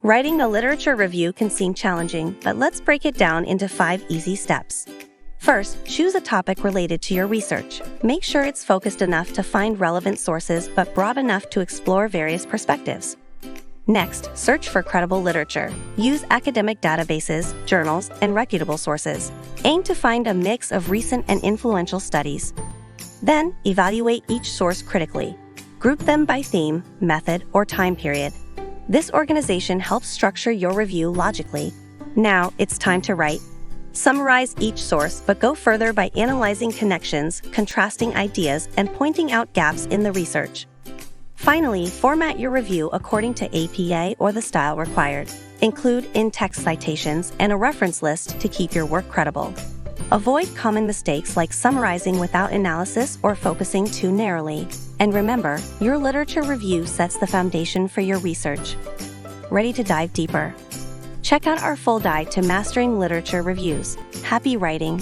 Writing a literature review can seem challenging, but let's break it down into 5 easy steps. First, choose a topic related to your research. Make sure it's focused enough to find relevant sources but broad enough to explore various perspectives. Next, search for credible literature. Use academic databases, journals, and reputable sources. Aim to find a mix of recent and influential studies. Then, evaluate each source critically. Group them by theme, method, or time period. This organization helps structure your review logically. Now, it's time to write. Summarize each source, but go further by analyzing connections, contrasting ideas, and pointing out gaps in the research. Finally, format your review according to APA or the style required. Include in-text citations and a reference list to keep your work credible. Avoid common mistakes like summarizing without analysis or focusing too narrowly. And remember, your literature review sets the foundation for your research. Ready to dive deeper? Check out our full guide to mastering literature reviews. Happy writing!